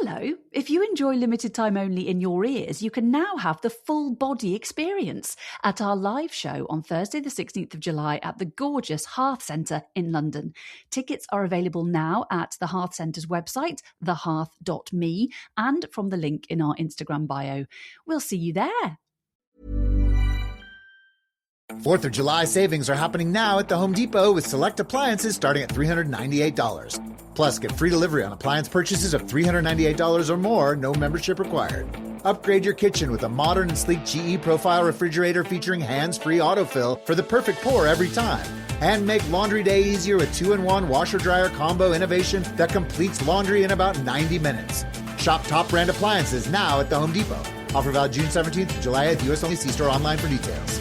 hello. If you enjoy limited time only in your ears, you can now have the full body experience at our live show on Thursday, the 16th of July at the gorgeous Hearth Centre in London. Tickets are available now at the Hearth Centre's website, thehearth.me, and from the link in our Instagram bio. We'll see you there. 4th of July savings are happening now at the Home Depot with select appliances starting at $398. Plus, get free delivery on appliance purchases of $398 or more, no membership required. Upgrade your kitchen with a modern and sleek GE Profile refrigerator featuring hands-free autofill for the perfect pour every time. And make laundry day easier with 2-in-1 washer-dryer combo innovation that completes laundry in about 90 minutes. Shop top brand appliances now at the Home Depot. Offer valid June 17th to July at US only. See store online for details.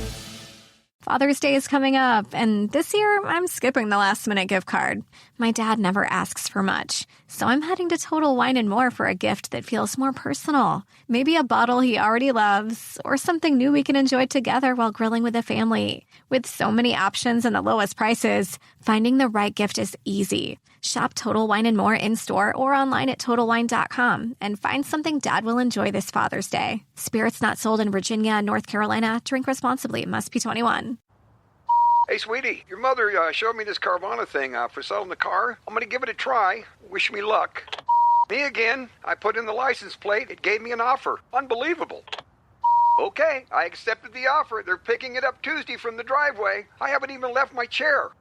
Father's Day is coming up, and this year I'm skipping the last-minute gift card. My dad never asks for much, so I'm heading to Total Wine & More for a gift that feels more personal. Maybe a bottle he already loves, or something new we can enjoy together while grilling with the family. With so many options and the lowest prices, finding the right gift is easy. Shop Total Wine & More in-store or online at TotalWine.com and find something Dad will enjoy this Father's Day. Spirits not sold in Virginia and North Carolina. Drink responsibly. Must be 21. Hey, sweetie, your mother showed me this Carvana thing for selling the car. I'm going to give it a try. Wish me luck. Me again. I put in the license plate. It gave me an offer. Unbelievable. Okay, I accepted the offer. They're picking it up Tuesday from the driveway. I haven't even left my chair.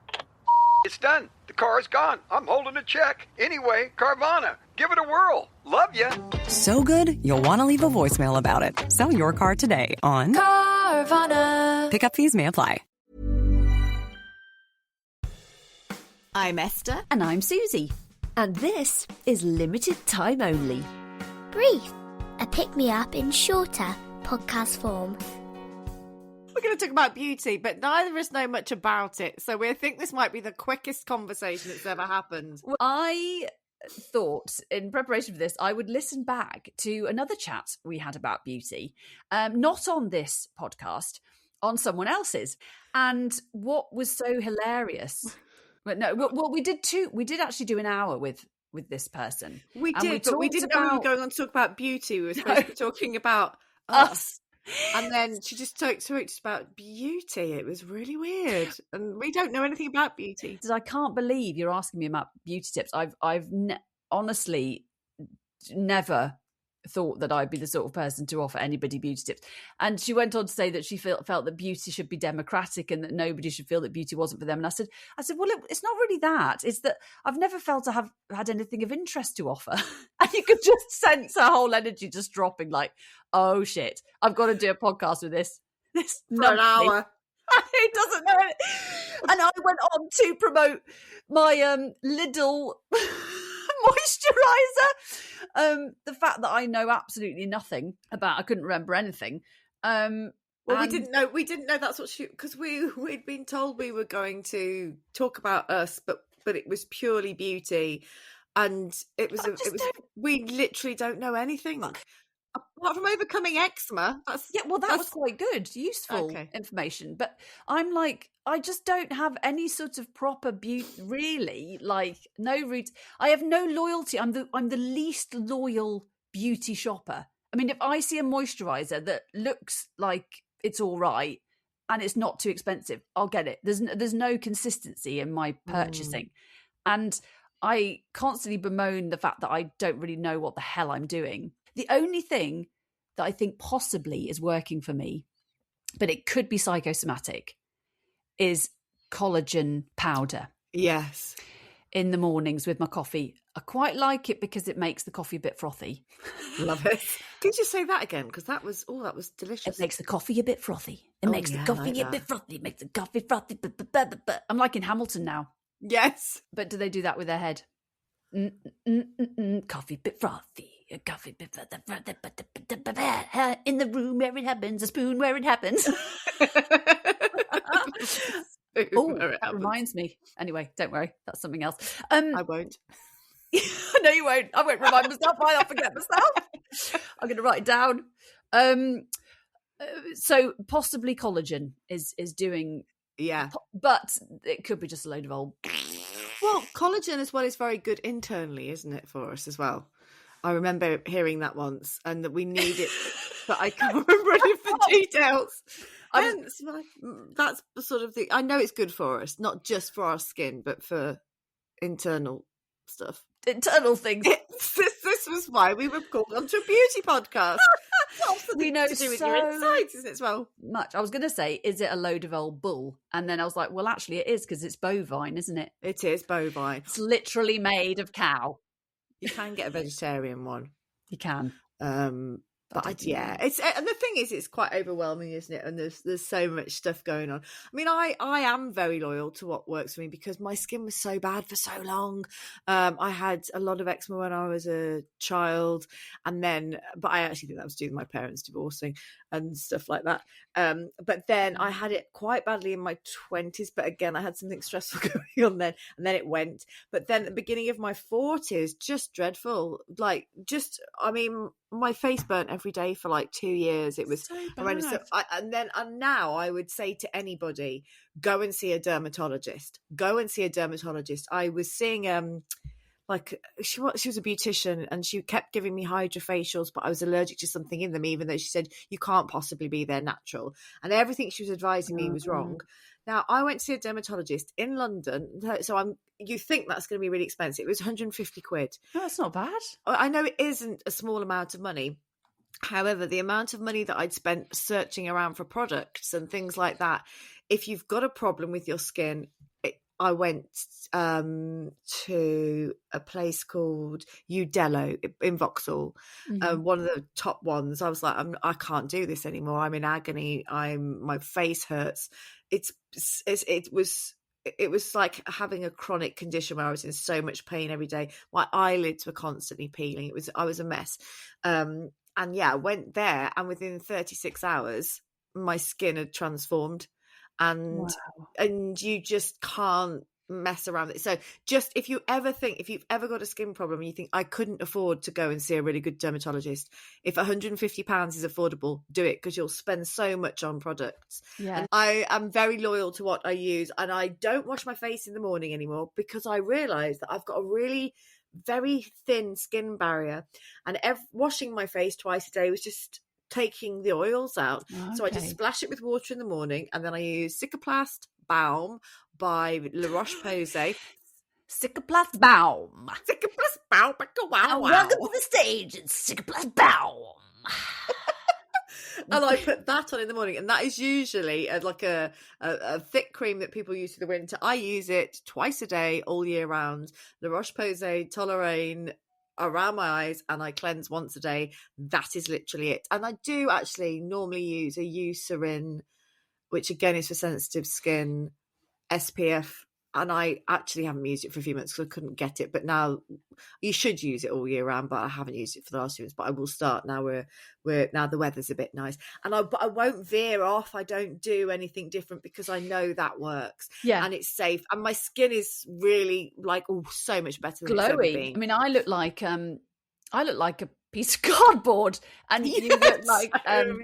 It's done. The car is gone. I'm holding a check. Anyway, Carvana, give it a whirl. Love ya. So good, you'll want to leave a voicemail about it. Sell your car today on Carvana. Pickup fees may apply. I'm Esther. And I'm Susie. And this is Limited Time Only. Brief, a pick-me-up in shorter podcast form. We're going to talk about beauty, but neither of us know much about it, so we think this might be the quickest conversation that's ever happened. Well, I thought, in preparation for this, I would listen back to another chat we had about beauty, not on this podcast, on someone else's. And what was so hilarious... But no, well, we did actually do an hour with this person. We did, but we didn't know we were going on to talk about beauty. We were supposed to be talking about us. And then she just talked to us about beauty. It was really weird. And we don't know anything about beauty. I can't believe you're asking me about beauty tips. I've honestly never thought that I'd be the sort of person to offer anybody beauty tips. And she went on to say that she felt that beauty should be democratic and that nobody should feel that beauty wasn't for them. And I said, well, it's not really that. It's that I've never felt to have had anything of interest to offer. And you could just sense her whole energy just dropping, like, oh shit, I've got to do a podcast with this for an hour. He doesn't know it. And I went on to promote my LIDDELL moisturizer. The fact that I know absolutely nothing about, I couldn't remember anything. Well, we didn't know that's what because we'd been told we were going to talk about us, but it was purely beauty, and we literally don't know anything. Apart from overcoming eczema. That was quite good, useful information. But I'm like, I just don't have any sort of proper beauty, really. Like, no route. I have no loyalty. I'm the least loyal beauty shopper. I mean, if I see a moisturizer that looks like it's all right and it's not too expensive, I'll get it. There's no consistency in my purchasing, and I constantly bemoan the fact that I don't really know what the hell I'm doing. The only thing that I think possibly is working for me, but it could be psychosomatic, is collagen powder. Yes. In the mornings with my coffee. I quite like it because it makes the coffee a bit frothy. Love it. Could you say that again? Because that was delicious. It makes the coffee a bit frothy. It makes the coffee a bit frothy. It makes the coffee frothy. I'm like in Hamilton now. Yes. But do they do that with their head? Coffee bit frothy. Coffee bit frothy. In the room where it happens, a spoon where it happens. Oh, that reminds me. Anyway, don't worry. That's something else. I won't. No, you won't. I won't remind myself. I'll forget myself. I'm going to write it down. So possibly collagen is doing... Yeah. But it could be just a load of old... Well, collagen as well is very good internally, isn't it, for us as well? I remember hearing that once, and that we need it, but I can't remember any of the details. That's the sort of thing. I know it's good for us, not just for our skin, but for internal stuff. Internal things. This was why we were called onto a beauty podcast. We know to do with so your insides, isn't it? As well, much. I was going to say, is it a load of old bull? And then I was like, well, actually, it is, because it's bovine, isn't it? it is bovine. It's literally made of cow. You can get a vegetarian one. You can. But it's, and the thing is, it's quite overwhelming, isn't it? And there's so much stuff going on. I mean, I am very loyal to what works for me, because my skin was so bad for so long. I had a lot of eczema when I was a child, but I actually think that was due to my parents divorcing and stuff like that. But then I had it quite badly in my 20s, but again, I had something stressful going on then, and then it went. But then at the beginning of my 40s, just dreadful. My face burnt every day for like 2 years. It was so horrendous. So and now I would say to anybody, go and see a dermatologist. Go and see a dermatologist. I was seeing she was a beautician, and she kept giving me hydrofacials, but I was allergic to something in them, even though she said you can't possibly be their natural, and everything she was advising me was wrong. Now, I went to see a dermatologist in London, so you think that's going to be really expensive. It was 150 quid. No, that's not bad. I know it isn't a small amount of money. However, the amount of money that I'd spent searching around for products and things like that, if you've got a problem with your skin, I went to a place called RIDDELL in Vauxhall, one of the top ones. I was like, I can't do this anymore. I'm in agony. My face hurts. It was like having a chronic condition where I was in so much pain every day. My eyelids were constantly peeling. I was a mess. I went there, and within 36 hours, my skin had transformed. And you just can't mess around with it. So just if you've ever got a skin problem and you think, I couldn't afford to go and see a really good dermatologist, if £150 is affordable, do it, because you'll spend so much on products. And I am very loyal to what I use, and I don't wash my face in the morning anymore, because I realise that I've got a really very thin skin barrier, and washing my face twice a day was just taking the oils out. So I just splash it with water in the morning, and then I use Cicaplast Balm by La Roche-Posay. Cicaplast Balm. Cicaplast Balm. Wow. Welcome to the stage. It's Cicaplast Balm. And I put that on in the morning, and that is usually like a thick cream that people use for the winter. I use it twice a day, all year round. La Roche-Posay, Toleraine, around my eyes, and I cleanse once a day. That is literally it. And I do actually normally use a Eucerin, which again is for sensitive skin, SPF, and I actually haven't used it for a few months because I couldn't get it. But now you should use it all year round, but I haven't used it for the last few months. But I will start now. We're now the weather's a bit nice, and I won't veer off. I don't do anything different because I know that works. And it's safe, and my skin is really so much better than glowy. It's ever been. I mean, I look like a piece of cardboard, and you look like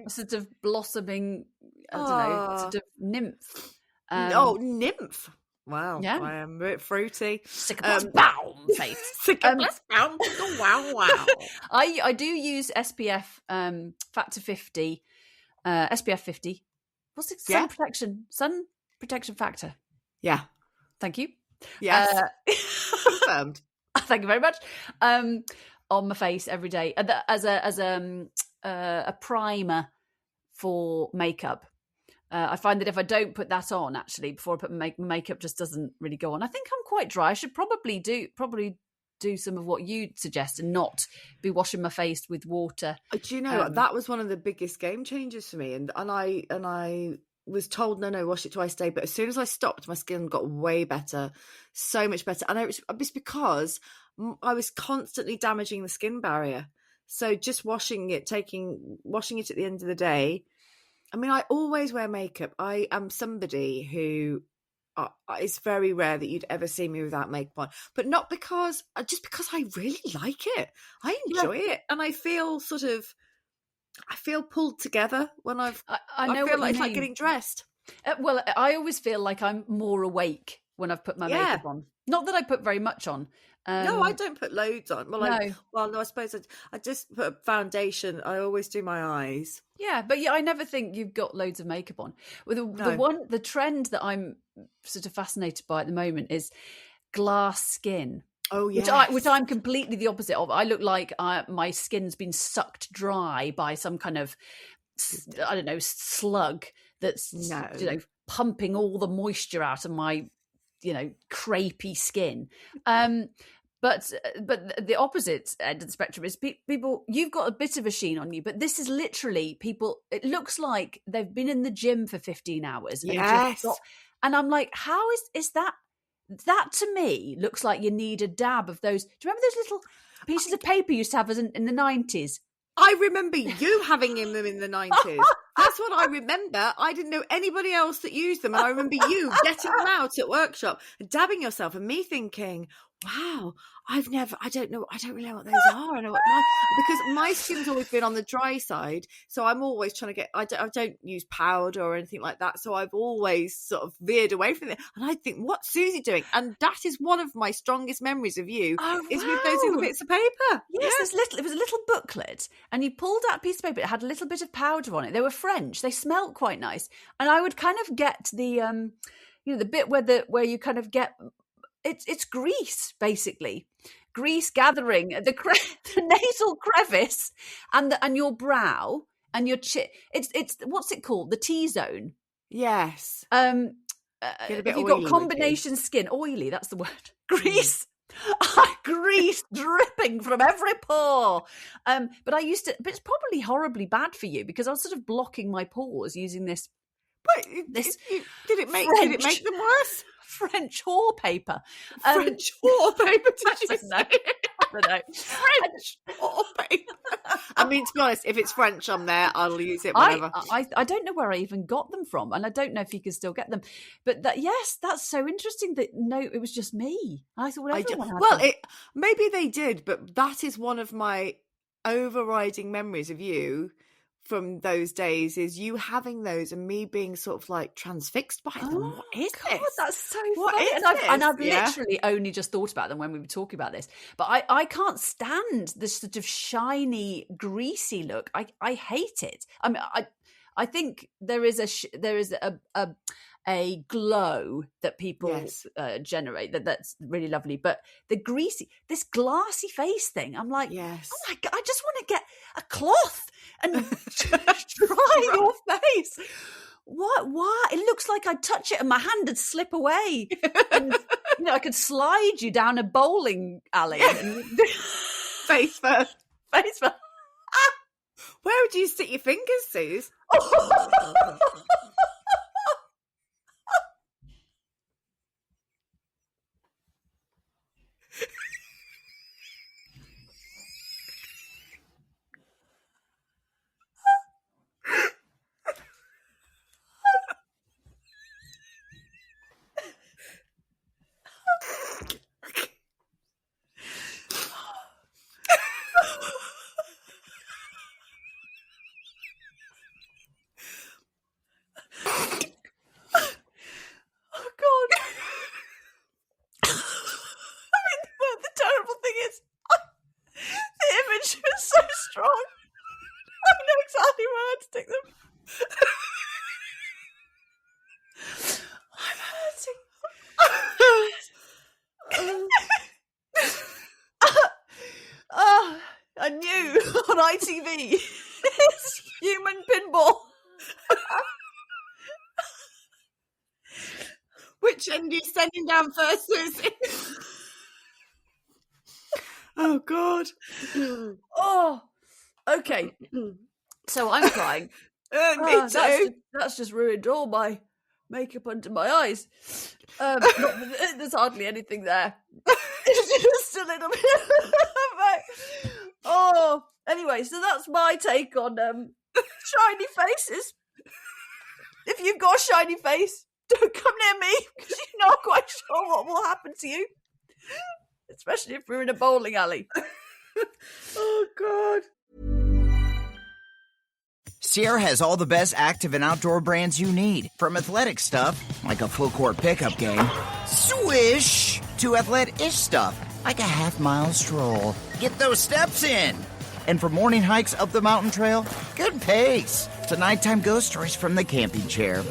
sort of blossoming. I don't know, sort of nymph. Nymph. Wow. Yeah. I am a bit fruity. Cicaplast Balm face. Cicaplast Balm. Wow. I do use SPF factor 50. SPF 50. What's it? Sun protection factor. Yeah. Thank you. Yes. Confirmed. Thank you very much. On my face every day as a primer for makeup. I find that if I don't put that on, actually, before I put my makeup, just doesn't really go on. I think I'm quite dry. I should probably do some of what you suggest and not be washing my face with water. Do you know that was one of the biggest game changers for me, and I was told no, wash it twice a day. But as soon as I stopped, my skin got way better, so much better. And it's because I was constantly damaging the skin barrier. So just washing it at the end of the day. I mean, I always wear makeup. I am somebody who it's very rare that you'd ever see me without makeup on, but not just because I really like it. I enjoy it, and I feel pulled together when I feel like it's like getting dressed. Well, I always feel like I'm more awake when I've put my makeup on. Not that I put very much on, No, I don't put loads on. Well, no. I suppose I just put a foundation. I always do my eyes. Yeah, but I never think you've got loads of makeup on. The trend that I'm sort of fascinated by at the moment is glass skin. Oh, yeah. Which I'm completely the opposite of. I look like my skin's been sucked dry by some kind of, I don't know, slug that's pumping all the moisture out of my, crepey skin. But the opposite end of the spectrum is people, you've got a bit of a sheen on you, but this is literally people, it looks like they've been in the gym for 15 hours. Yes. And I'm like, how is that? That to me looks like you need a dab of those. Do you remember those little pieces of paper you used to have in the 90s? I remember you having them in the 90s. That's what I remember. I didn't know anybody else that used them. And I remember you getting them out at workshop and dabbing yourself and me thinking, wow, I don't really know what those are. I know what because my skin's always been on the dry side. So I'm always trying to I don't use powder or anything like that. So I've always sort of veered away from it. And I think, what's Susie doing? And that is one of my strongest memories of you is with those little bits of paper. Yes, it was a little booklet and you pulled out a piece of paper. It had a little bit of powder on it. They were French. They smelled quite nice. And I would kind of get the, the bit where you kind of get, it's grease, basically. Grease gathering the nasal crevice and your brow and your chin. It's what's it called? The T-zone. Yes. You've got combination skin, oily. That's the word. Grease. Grease dripping from every pore. But I used to. But it's probably horribly bad for you because I was sort of blocking my pores using this. But did it make them worse? French wallpaper. French wallpaper, did you say? I don't know. French wallpaper. I mean, to be honest, if it's French on there, I'll use it, whatever. I don't know where I even got them from, and I don't know if you can still get them. But that's so interesting that, no, it was just me. I thought everyone had them. Maybe they did, but that is one of my overriding memories of you from those days is you having those and me being sort of like transfixed by them. What is this? That's so funny. And I've literally only just thought about them when we were talking about this. But I can't stand this sort of shiny, greasy look. I hate it. I mean, I think there is a glow that people generate that's really lovely. But this glassy face thing, I'm like, yes. Oh my God, I just want to get a cloth and dry your face. What? Why? It looks like I'd touch it and my hand would slip away. And, I could slide you down a bowling alley. And Face first. Face first. Where would you stick your fingers, Suze? ITV. It's human pinball. Which end are you sending down first, Susie? Oh, God. Oh, okay. So I'm crying. Me too. That's just ruined all my makeup under my eyes. There's hardly anything there. It's just a little bit. Oh, anyway, so that's my take on shiny faces. If you've got a shiny face, don't come near me because you're not quite sure what will happen to you. Especially if we're in a bowling alley. Oh, God. Sierra has all the best active and outdoor brands you need. From athletic stuff, like a full court pickup game, swish, to athletic-ish stuff, like a half-mile stroll. Get those steps in. And for morning hikes up the mountain trail, good pace. To nighttime ghost stories from the camping chair.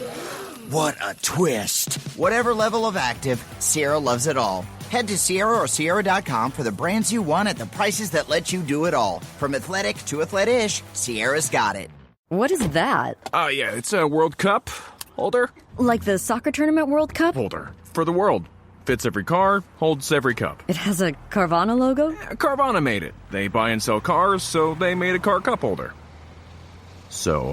What a twist. Whatever level of active, Sierra loves it all. Head to Sierra or Sierra.com for the brands you want at the prices that let you do it all. From athletic to athlete-ish, Sierra's got it. What is that? Yeah, it's a World Cup holder. Like the soccer tournament World Cup? Holder. For the world. Fits every car, holds every cup. It has a Carvana logo? Yeah, Carvana made it. They buy and sell cars, so they made a car cup holder. So,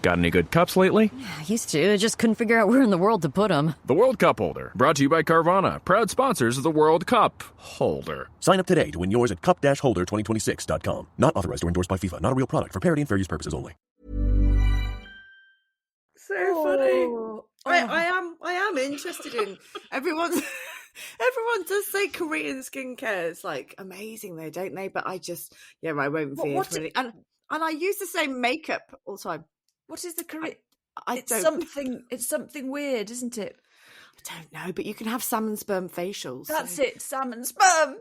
got any good cups lately? I used to. I just couldn't figure out where in the world to put them. The World Cup holder. Brought to you by Carvana. Proud sponsors of the World Cup holder. Sign up today to win yours at cup-holder2026.com. Not authorized or endorsed by FIFA. Not a real product. For parity and fair use purposes only. So funny. I am interested in everyone. Everyone does say Korean skincare is like amazing though, don't they? But I just, I won't veer really. And I use the same makeup all the time. What is the Korean? It's something weird, isn't it? I don't know, but you can have salmon sperm facials. That's it, salmon sperm.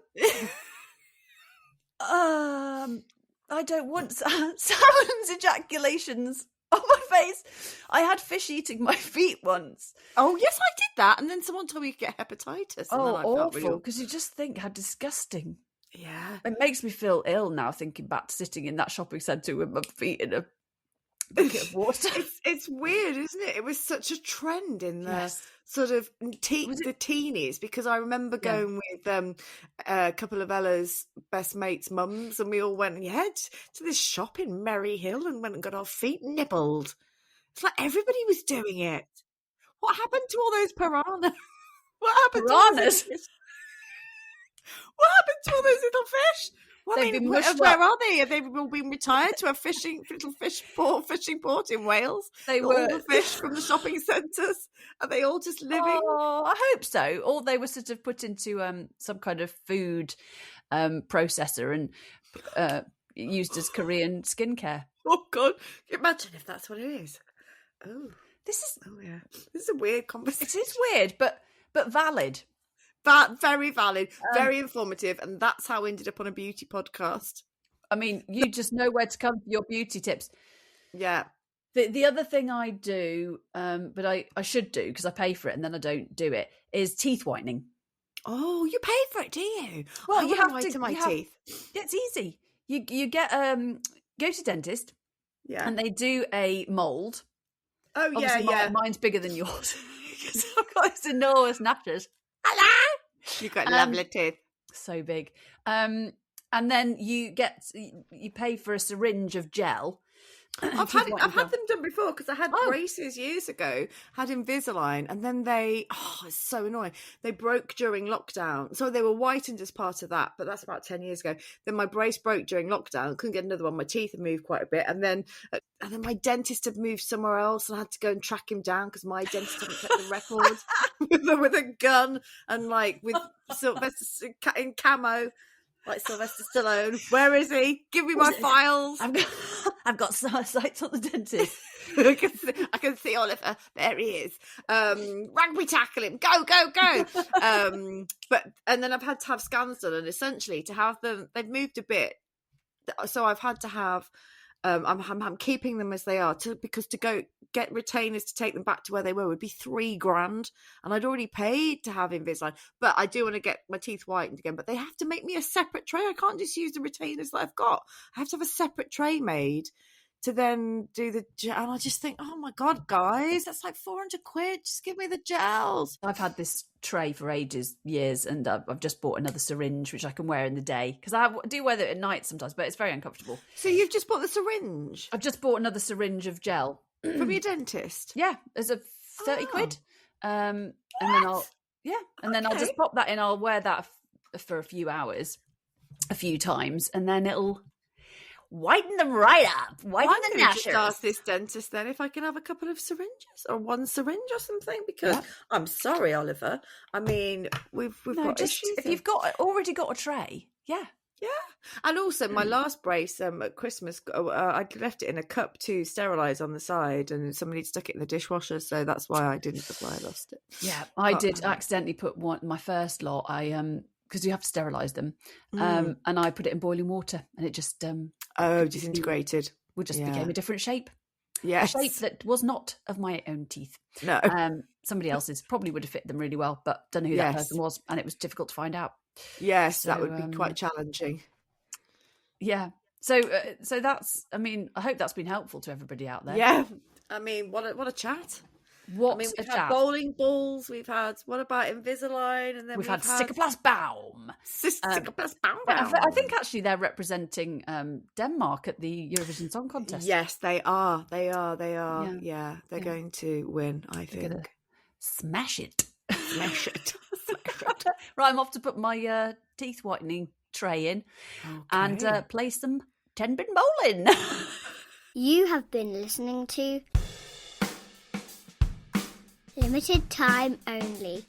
I don't want salmon's ejaculations on my face. I had fish eating my feet once. Oh, yes, I did that. And then someone told me you could get hepatitis. Oh, awful. Because you just think how disgusting. Yeah. It makes me feel ill now thinking back to sitting in that shopping centre with my feet in a bucket of water. It's weird, isn't it? It was such a trend in the sort of the teenies, because I remember going with a couple of Ella's best mates' mums, and we all went to this shop in Merry Hill and went and got our feet nibbled. It's like everybody was doing it. What happened to all those piranhas? What happened to all those little fish? Well, where are they? Have they all been retired to a little fishing port in Wales? They were. All the fish from the shopping centres. Are they all just living? Oh, I hope so. Or they were sort of put into some kind of food processor and used as Korean skincare. Oh God! Imagine if that's what it is. This is a weird conversation. It is weird, but valid. Very valid, very informative, and that's how we ended up on a beauty podcast. I mean, you just know where to come for your beauty tips. Yeah. The other thing I do, but I should do because I pay for it and then I don't do it, is teeth whitening. Oh, you pay for it, do you? Well, you have to my teeth. Yeah, it's easy. You get go to dentist. Yeah. And they do a mould. Oh, obviously, yeah. Mine's bigger than yours because I've got this enormous gnashers. Hello. You've got lovely teeth. So big. And then you pay for a syringe of gel. I've had them done before because I had braces years ago, had Invisalign, and then it's so annoying. They broke during lockdown. So they were whitened as part of that, but that's about 10 years ago. Then my brace broke during lockdown. Couldn't get another one. My teeth had moved quite a bit. And then my dentist had moved somewhere else and I had to go and track him down because my dentist hadn't kept the record with a gun and like with Sylvester in camo. Like Sylvester Stallone. Where is he? Give me my files. I've got sights on the dentist. I can see Oliver. There he is. Rugby tackle him. Go, go, go. And then I've had to have scans done, and essentially to have them, they've moved a bit. So I've had to have, I'm keeping them as they are because to go get retainers to take them back to where they were would be $3,000, and I'd already paid to have Invisalign. But I do want to get my teeth whitened again. But they have to make me a separate tray. I can't just use the retainers that I've got. I have to have a separate tray made to then do the gel. And I just think, oh my God, guys, that's like £400. Just give me the gels. I've had this tray for years, and I've just bought another syringe, which I can wear in the day because I do wear it at night sometimes, but it's very uncomfortable. So you've just bought the syringe? I've just bought another syringe of gel. From your dentist? Yeah, there's a 30 quid. And then I'll just pop that in. I'll wear that for a few hours, a few times, and then it'll whiten them right up. Whiten the gnashers. Just ask this dentist then if I can have a couple of syringes or one syringe or something, because I'm sorry, Oliver. I mean, we've got issues. If you've already got a tray, yeah. And also my last brace at Christmas, I'd left it in a cup to sterilise on the side, and somebody stuck it in the dishwasher, so that's why I lost it. Yeah, I did accidentally put my first lot. I because you have to sterilise them. And I put it in boiling water, and it just disintegrated. Just became a different shape. Yes. A shape that was not of my own teeth. No. Somebody else's probably would have fit them really well, but don't know who that person was, and it was difficult to find out. Yes, so, that would be quite challenging. Yeah. So that's, I mean, I hope that's been helpful to everybody out there. Yeah. I mean, what a chat. We've had bowling balls, we've had, what about Invisalign? And then we've had Cicaplast Baum. I think actually they're representing Denmark at the Eurovision Song Contest. Yes, they are. Yeah, they're going to win, I think. Smash it. Smash it. Right, I'm off to put my teeth whitening tray in and play some 10-pin bowling. You have been listening to Limited Time Only.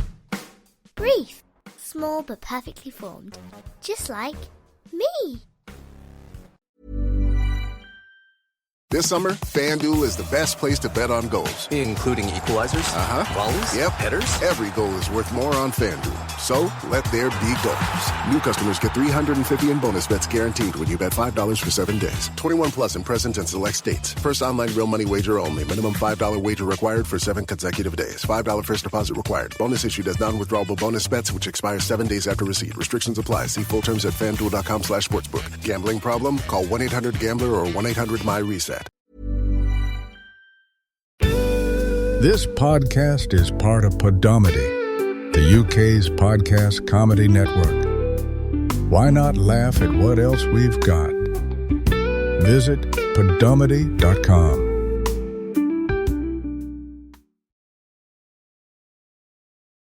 Brief, small but perfectly formed. Just like me. This summer, FanDuel is the best place to bet on goals. Including equalizers? Volleys? Yep. Headers? Every goal is worth more on FanDuel. So, let there be goals. New customers get $350 in bonus bets guaranteed when you bet $5 for 7 days. 21 plus in present and select states. First online real money wager only. Minimum $5 wager required for 7 consecutive days. $5 first deposit required. Bonus issued as non-withdrawable bonus bets, which expires 7 days after receipt. Restrictions apply. See full terms at FanDuel.com/sportsbook. Gambling problem? Call 1-800-GAMBLER or 1-800-MY-RESET. This podcast is part of Podomedy, the UK's podcast comedy network. Why not laugh at what else we've got? Visit Podomedy.com.